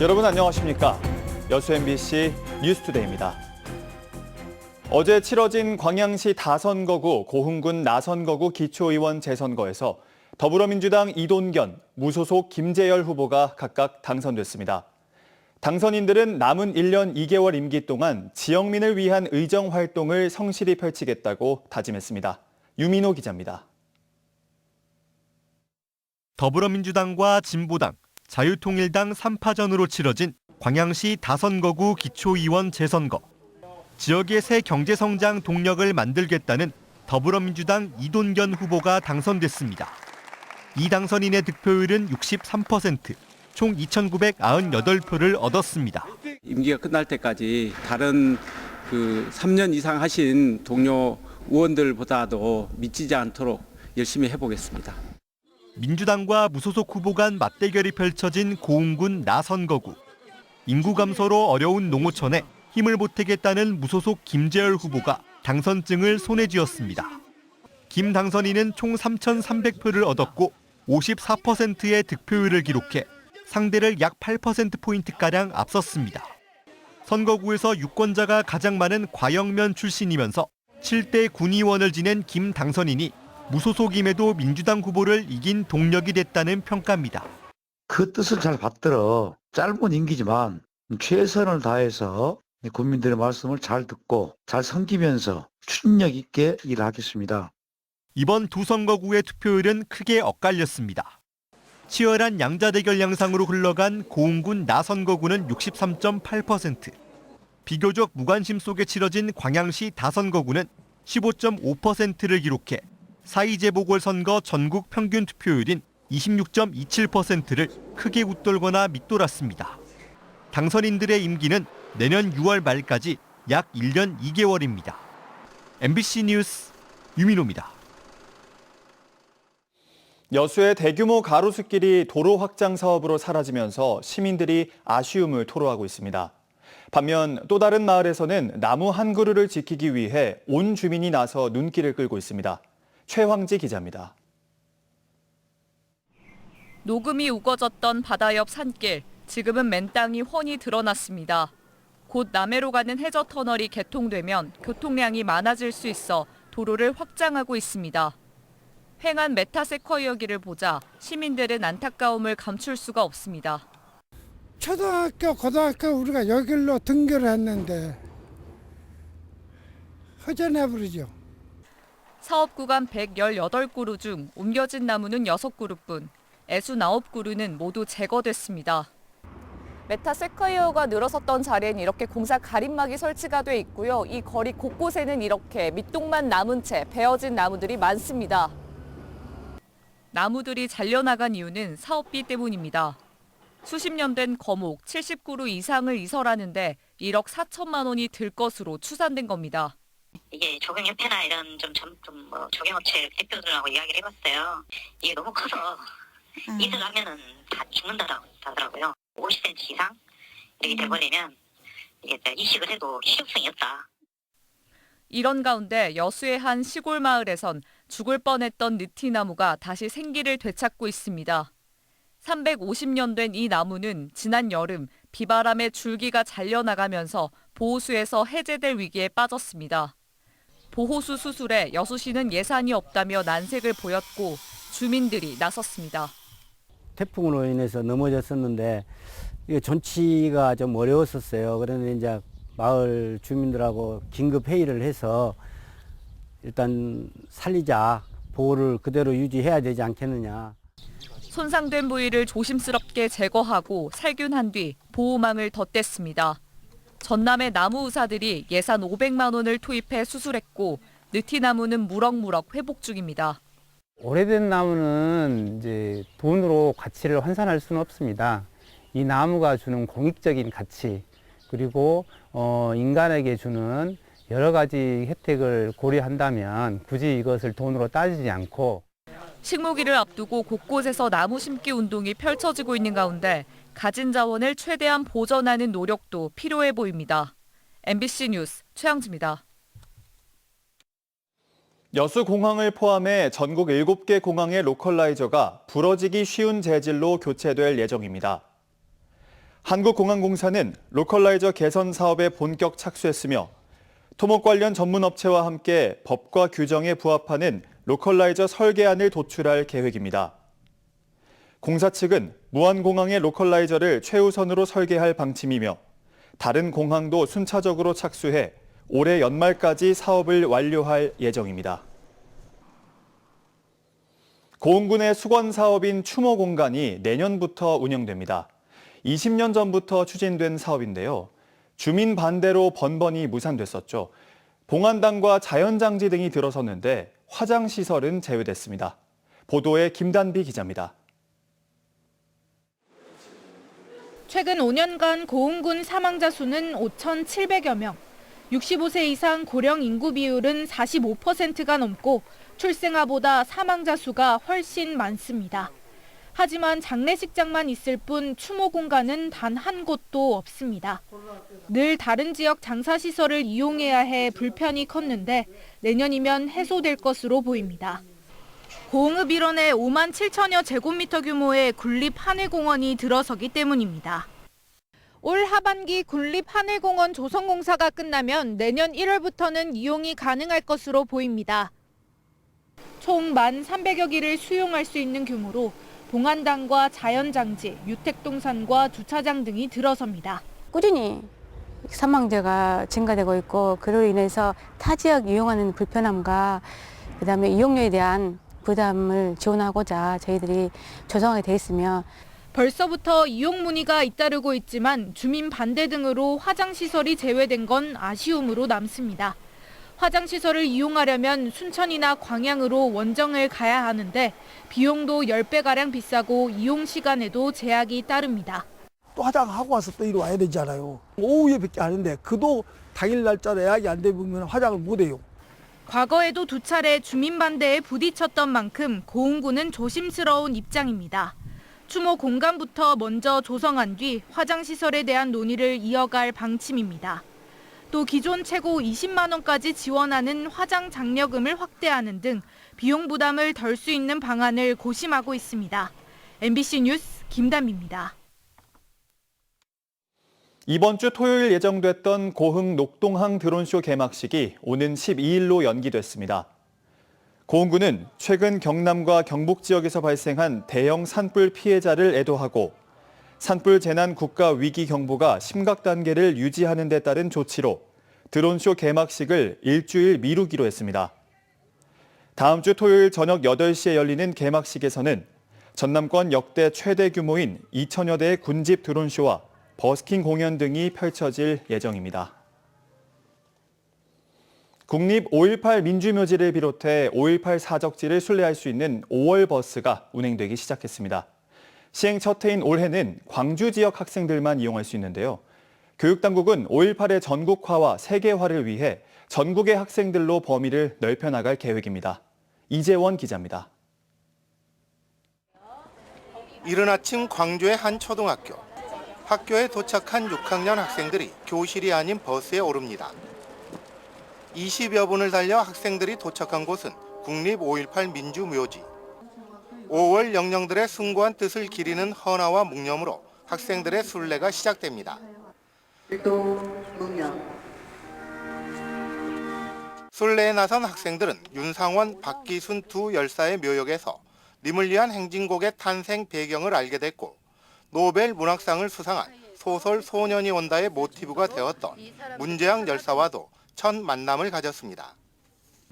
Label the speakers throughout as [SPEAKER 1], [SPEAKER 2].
[SPEAKER 1] 여러분 안녕하십니까? 여수 MBC 뉴스투데이입니다. 어제 치러진 광양시 다선거구, 고흥군 나선거구 기초의원 재선거에서 더불어민주당 이돈견, 무소속 김재열 후보가 각각 당선됐습니다. 당선인들은 남은 1년 2개월 임기 동안 지역민을 위한 의정 활동을 성실히 펼치겠다고 다짐했습니다. 유민호 기자입니다.
[SPEAKER 2] 더불어민주당과 진보당, 자유통일당 3파전으로 치러진 광양시 다선거구 기초의원 재선거. 지역의 새 경제성장 동력을 만들겠다는 더불어민주당 이돈견 후보가 당선됐습니다. 이 당선인의 득표율은 63%, 총 2,998표를 얻었습니다.
[SPEAKER 3] 임기가 끝날 때까지 다른 3년 이상 하신 동료 의원들보다도 미치지 않도록 열심히 해보겠습니다.
[SPEAKER 2] 민주당과 무소속 후보 간 맞대결이 펼쳐진 고흥군 나선거구. 인구 감소로 어려운 농어촌에 힘을 보태겠다는 무소속 김재열 후보가 당선증을 손에 쥐었습니다. 김 당선인은 총 3,300표를 얻었고 54%의 득표율을 기록해 상대를 약 8%포인트가량 앞섰습니다. 선거구에서 유권자가 가장 많은 과영면 출신이면서 7대 군의원을 지낸 김 당선인이 무소속임에도 민주당 후보를 이긴 동력이 됐다는 평가입니다.
[SPEAKER 4] 그 뜻을 잘 받들어 짧은 임기지만 최선을 다해서 국민들의 말씀을 잘 듣고 잘 섬기면서 추진력 있게 일하겠습니다.
[SPEAKER 2] 이번 두 선거구의 투표율은 크게 엇갈렸습니다. 치열한 양자대결 양상으로 흘러간 고흥군 나선거구는 63.8%, 비교적 무관심 속에 치러진 광양시 다선거구는 15.5%를 기록해 사의재보궐선거 전국 평균 투표율인 26.27%를 크게 웃돌거나 밑돌았습니다. 당선인들의 임기는 내년 6월 말까지 약 1년 2개월입니다. MBC 뉴스 유민호입니다.
[SPEAKER 1] 여수의 대규모 가로수길이 도로 확장 사업으로 사라지면서 시민들이 아쉬움을 토로하고 있습니다. 반면 또 다른 마을에서는 나무 한 그루를 지키기 위해 온 주민이 나서 눈길을 끌고 있습니다. 최황지 기자입니다.
[SPEAKER 5] 녹음이 우거졌던 바다 옆 산길, 지금은 맨땅이 훤히 드러났습니다. 곧 남해로 가는 해저 터널이 개통되면 교통량이 많아질 수 있어 도로를 확장하고 있습니다. 횡한 메타세쿼이어길을 보자 시민들은 안타까움을 감출 수가 없습니다.
[SPEAKER 6] 초등학교, 고등학교 우리가 여길로 등교를 했는데 허전해버리죠.
[SPEAKER 5] 사업 구간 118그루 중 옮겨진 나무는 6그루뿐, 69그루는 모두 제거됐습니다. 메타세쿼이어가 늘어섰던 자리엔 이렇게 공사 가림막이 설치가 돼 있고요. 이 거리 곳곳에는 이렇게 밑동만 남은 채 베어진 나무들이 많습니다. 나무들이 잘려나간 이유는 사업비 때문입니다. 수십 년 된 거목 70그루 이상을 이설하는데 1억 4천만 원이 들 것으로 추산된 겁니다.
[SPEAKER 7] 이게 조경협회나 이런 조경업체 대표들하고 이야기를 해봤어요. 이게 너무 커서 이슬하면은 다 죽는다고 하더라고요. 50cm 이상 이렇게 돼버리면 이게 이식을 해도 실효성이 없다.
[SPEAKER 5] 이런 가운데 여수의 한 시골 마을에선 죽을 뻔했던 느티나무가 다시 생기를 되찾고 있습니다. 350년 된 이 나무는 지난 여름 비바람에 줄기가 잘려나가면서 보호수에서 해제될 위기에 빠졌습니다. 보호수 수술에 여수시는 예산이 없다며 난색을 보였고 주민들이 나섰습니다.
[SPEAKER 8] 태풍으로 인해서 넘어졌었는데 이게 존치가 좀 어려웠었어요. 그런데 이제 마을 주민들하고 긴급 회의를 해서 일단 살리자, 보호를 그대로 유지해야 되지 않겠느냐.
[SPEAKER 5] 손상된 부위를 조심스럽게 제거하고 살균한 뒤 보호망을 덧댔습니다. 전남의 나무의사들이 예산 500만 원을 투입해 수술했고 느티나무는 무럭무럭 회복 중입니다.
[SPEAKER 9] 오래된 나무는 이제 돈으로 가치를 환산할 수는 없습니다. 이 나무가 주는 공익적인 가치, 그리고 인간에게 주는 여러 가지 혜택을 고려한다면 굳이 이것을 돈으로 따지지 않고
[SPEAKER 5] 식무기를 앞두고 곳곳에서 나무 심기 운동이 펼쳐지고 있는 가운데 가진 자원을 최대한 보전하는 노력도 필요해 보입니다. MBC 뉴스 최양지입니다.
[SPEAKER 1] 여수공항을 포함해 전국 7개 공항의 로컬라이저가 부러지기 쉬운 재질로 교체될 예정입니다. 한국공항공사는 로컬라이저 개선 사업에 본격 착수했으며 토목 관련 전문업체와 함께 법과 규정에 부합하는 로컬라이저 설계안을 도출할 계획입니다. 공사 측은 무안공항의 로컬라이저를 최우선으로 설계할 방침이며 다른 공항도 순차적으로 착수해 올해 연말까지 사업을 완료할 예정입니다. 고흥군의 수건 사업인 추모 공간이 내년부터 운영됩니다. 20년 전부터 추진된 사업인데요. 주민 반대로 번번이 무산됐었죠. 봉안당과 자연장지 등이 들어섰는데 화장시설은 제외됐습니다. 보도에 김단비 기자입니다.
[SPEAKER 10] 최근 5년간 고흥군 사망자 수는 5,700여 명, 65세 이상 고령 인구 비율은 45%가 넘고 출생아보다 사망자 수가 훨씬 많습니다. 하지만 장례식장만 있을 뿐 추모 공간은 단 한 곳도 없습니다. 늘 다른 지역 장사시설을 이용해야 해 불편이 컸는데 내년이면 해소될 것으로 보입니다. 고흥읍 일원에 5만 7천여 제곱미터 규모의 군립 하늘공원이 들어서기 때문입니다. 올 하반기 군립 하늘공원 조성공사가 끝나면 내년 1월부터는 이용이 가능할 것으로 보입니다. 총 1,300여 기를 수용할 수 있는 규모로 봉안당과 자연장지, 유택동산과 주차장 등이 들어섭니다.
[SPEAKER 11] 꾸준히 사망자가 증가되고 있고 그로 인해서 타 지역 이용하는 불편함과 그다음에 이용료에 대한 부담을 지원하고자 저희들이 조성하게 돼 있으며
[SPEAKER 10] 벌써부터 이용 문의가 잇따르고 있지만 주민 반대 등으로 화장시설이 제외된 건 아쉬움으로 남습니다. 화장시설을 이용하려면 순천이나 광양으로 원정을 가야 하는데 비용도 10배가량 비싸고 이용 시간에도 제약이 따릅니다.
[SPEAKER 12] 또 화장하고 와서 또 이리 와야 되잖아요. 오후에 뵙게 하는데 그도 당일 날짜로 예약이 안 되면 화장을 못 해요.
[SPEAKER 10] 과거에도 2차례 주민 반대에 부딪혔던 만큼 고흥군은 조심스러운 입장입니다. 추모 공간부터 먼저 조성한 뒤 화장시설에 대한 논의를 이어갈 방침입니다. 또 기존 최고 20만 원까지 지원하는 화장 장려금을 확대하는 등 비용 부담을 덜 수 있는 방안을 고심하고 있습니다. MBC 뉴스 김담입니다.
[SPEAKER 1] 이번 주 토요일 예정됐던 고흥 녹동항 드론쇼 개막식이 오는 12일로 연기됐습니다. 고흥군은 최근 경남과 경북 지역에서 발생한 대형 산불 피해자를 애도하고 산불 재난 국가 위기 경보가 심각 단계를 유지하는 데 따른 조치로 드론쇼 개막식을 일주일 미루기로 했습니다. 다음 주 토요일 저녁 8시에 열리는 개막식에서는 전남권 역대 최대 규모인 2천여 대의 군집 드론쇼와 버스킹 공연 등이 펼쳐질 예정입니다. 국립 5.18 민주묘지를 비롯해 5.18 사적지를 순례할 수 있는 5월 버스가 운행되기 시작했습니다. 시행 첫 해인 올해는 광주 지역 학생들만 이용할 수 있는데요. 교육당국은 5.18의 전국화와 세계화를 위해 전국의 학생들로 범위를 넓혀나갈 계획입니다. 이재원 기자입니다.
[SPEAKER 13] 이른 아침 광주의 한 초등학교. 학교에 도착한 6학년 학생들이 교실이 아닌 버스에 오릅니다. 20여 분을 달려 학생들이 도착한 곳은 국립 5.18 민주묘지. 5월 영령들의 숭고한 뜻을 기리는 헌화와 묵념으로 학생들의 순례가 시작됩니다. 순례에 나선 학생들은 윤상원, 박기순 두 열사의 묘역에서 님을 위한 행진곡의 탄생 배경을 알게 됐고 노벨 문학상을 수상한 소설 소년이 온다의 모티브가 되었던 문재양 열사와도 첫 만남을 가졌습니다.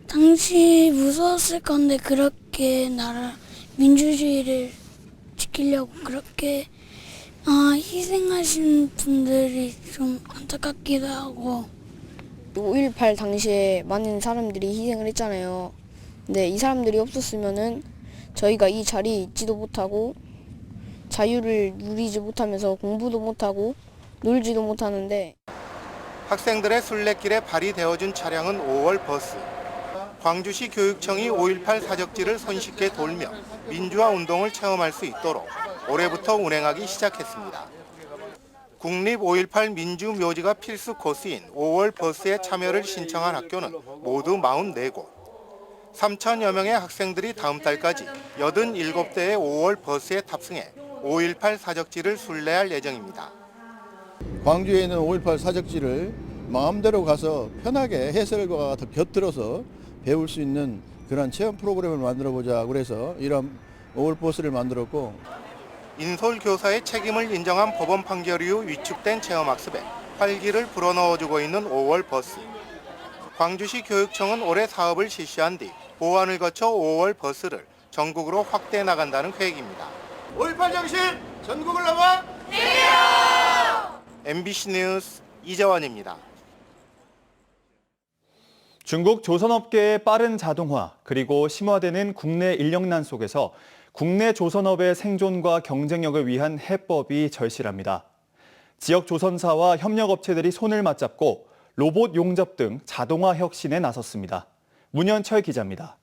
[SPEAKER 14] 당시 무서웠을 건데 그렇게 나라 민주주의를 지키려고 그렇게 희생하신 분들이 좀 안타깝기도 하고
[SPEAKER 15] 5.18 당시에 많은 사람들이 희생을 했잖아요. 근데 이 사람들이 없었으면은 저희가 이 자리에 있지도 못하고 자유를 누리지 못하면서 공부도 못하고 놀지도 못하는데
[SPEAKER 13] 학생들의 순례길에 발휘되어준 차량은 5월 버스. 광주시 교육청이 5.18 사적지를 손쉽게 돌며 민주화 운동을 체험할 수 있도록 올해부터 운행하기 시작했습니다. 국립 5.18 민주묘지가 필수 코스인 5월 버스에 참여를 신청한 학교는 모두 44곳. 3천여 명의 학생들이 다음 달까지 87대의 5월 버스에 탑승해 5.18 사적지를 순례할 예정입니다.
[SPEAKER 16] 광주에 있는 5.18 사적지를 마음대로 가서 편하게 해설과 곁들여서 배울 수 있는 그런 체험 프로그램을 만들어보자 그래서 이런 5월 버스를 만들었고,
[SPEAKER 13] 인솔 교사의 책임을 인정한 법원 판결 이후 위축된 체험학습에 활기를 불어넣어주고 있는 5월 버스. 광주시 교육청은 올해 사업을 실시한 뒤 보완을 거쳐 5월 버스를 전국으로 확대해 나간다는 계획입니다.
[SPEAKER 17] 5.18 정신 전국을 넘어
[SPEAKER 13] MBC 뉴스 이재원입니다.
[SPEAKER 1] 중국 조선업계의 빠른 자동화 그리고 심화되는 국내 인력난 속에서 국내 조선업의 생존과 경쟁력을 위한 해법이 절실합니다. 지역 조선사와 협력업체들이 손을 맞잡고 로봇 용접 등 자동화 혁신에 나섰습니다. 문현철 기자입니다.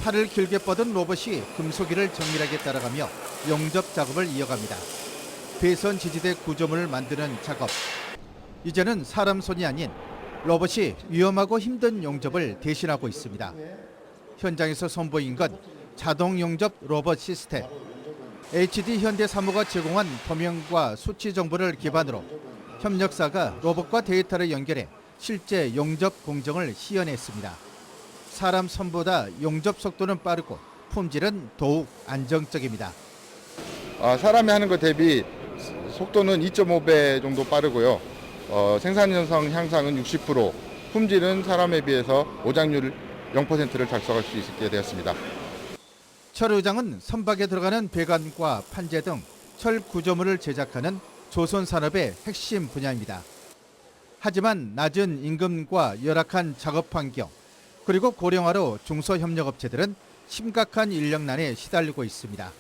[SPEAKER 18] 팔을 길게 뻗은 로봇이 금속기를 정밀하게 따라가며 용접 작업을 이어갑니다. 배선 지지대 구조물을 만드는 작업. 이제는 사람 손이 아닌 로봇이 위험하고 힘든 용접을 대신하고 있습니다. 현장에서 선보인 건 자동 용접 로봇 시스템. HD 현대사무가 제공한 도면과 수치 정보를 기반으로 협력사가 로봇과 데이터를 연결해 실제 용접 공정을 시연했습니다. 사람 손보다 용접 속도는 빠르고 품질은 더욱 안정적입니다.
[SPEAKER 19] 사람이 하는 것 대비 속도는 2.5배 정도 빠르고요. 생산 현상 향상은 60%, 품질은 사람에 비해서 오작률 0%를 달성할 수 있게 되었습니다.
[SPEAKER 18] 철 의장은 선박에 들어가는 배관과 판재 등 철 구조물을 제작하는 조선산업의 핵심 분야입니다. 하지만 낮은 임금과 열악한 작업 환경, 그리고 고령화로 중소협력업체들은 심각한 인력난에 시달리고 있습니다.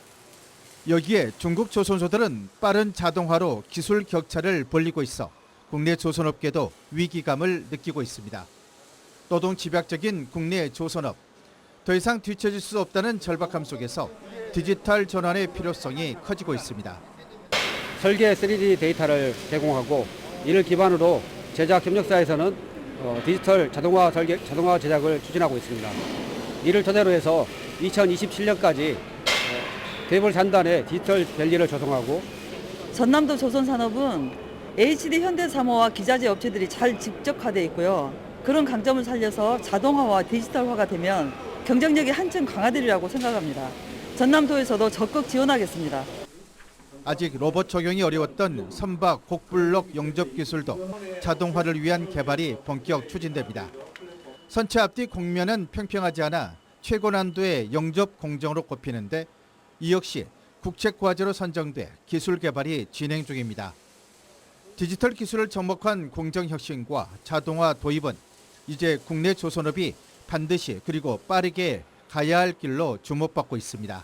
[SPEAKER 18] 여기에 중국 조선소들은 빠른 자동화로 기술 격차를 벌리고 있어 국내 조선업계도 위기감을 느끼고 있습니다. 노동 집약적인 국내 조선업, 더 이상 뒤처질 수 없다는 절박함 속에서 디지털 전환의 필요성이 커지고 있습니다.
[SPEAKER 8] 설계 3D 데이터를 제공하고 이를 기반으로 제작 협력사에서는 디지털 자동화 제작을 추진하고 있습니다. 이를 토대로 해서 2027년까지 대물 잔단의 디지털 밸리를 조성하고,
[SPEAKER 20] 전남도 조선산업은 HD 현대사무와 기자재 업체들이 잘 직접화되어 있고요. 그런 강점을 살려서 자동화와 디지털화가 되면 경쟁력이 한층 강화되리라고 생각합니다. 전남도에서도 적극 지원하겠습니다.
[SPEAKER 18] 아직 로봇 적용이 어려웠던 선박 곡블록 용접 기술도 자동화를 위한 개발이 본격 추진됩니다. 선체 앞뒤 곡면은 평평하지 않아 최고 난도의 용접 공정으로 꼽히는데 이 역시 국책과제로 선정돼 기술 개발이 진행 중입니다. 디지털 기술을 접목한 공정 혁신과 자동화 도입은 이제 국내 조선업이 반드시 그리고 빠르게 가야 할 길로 주목받고 있습니다.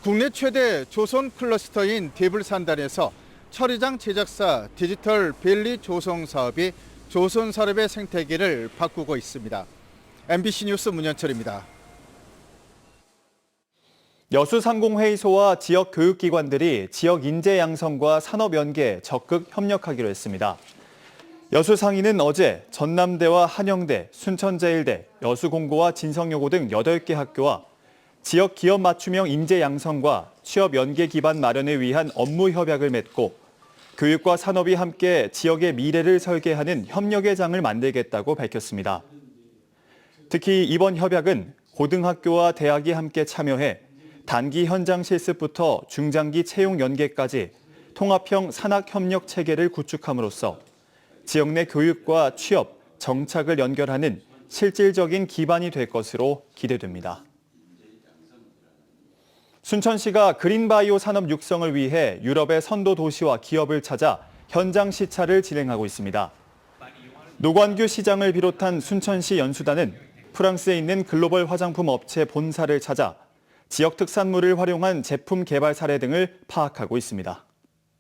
[SPEAKER 18] 국내 최대 조선 클러스터인 대불산단에서 철의장 제작사 디지털 밸리 조성 사업이 조선 산업의 생태계를 바꾸고 있습니다. MBC 뉴스 문현철입니다.
[SPEAKER 1] 여수상공회의소와 지역 교육기관들이 지역 인재 양성과 산업 연계에 적극 협력하기로 했습니다. 여수상인은 어제 전남대와 한영대, 순천제일대, 여수공고와 진성여고 등 8개 학교와 지역 기업 맞춤형 인재 양성과 취업 연계 기반 마련을 위한 업무 협약을 맺고 교육과 산업이 함께 지역의 미래를 설계하는 협력의 장을 만들겠다고 밝혔습니다. 특히 이번 협약은 고등학교와 대학이 함께 참여해 단기 현장 실습부터 중장기 채용 연계까지 통합형 산학협력 체계를 구축함으로써 지역 내 교육과 취업, 정착을 연결하는 실질적인 기반이 될 것으로 기대됩니다. 순천시가 그린바이오 산업 육성을 위해 유럽의 선도 도시와 기업을 찾아 현장 시찰을 진행하고 있습니다. 노관규 시장을 비롯한 순천시 연수단은 프랑스에 있는 글로벌 화장품 업체 본사를 찾아 지역 특산물을 활용한 제품 개발 사례 등을 파악하고 있습니다.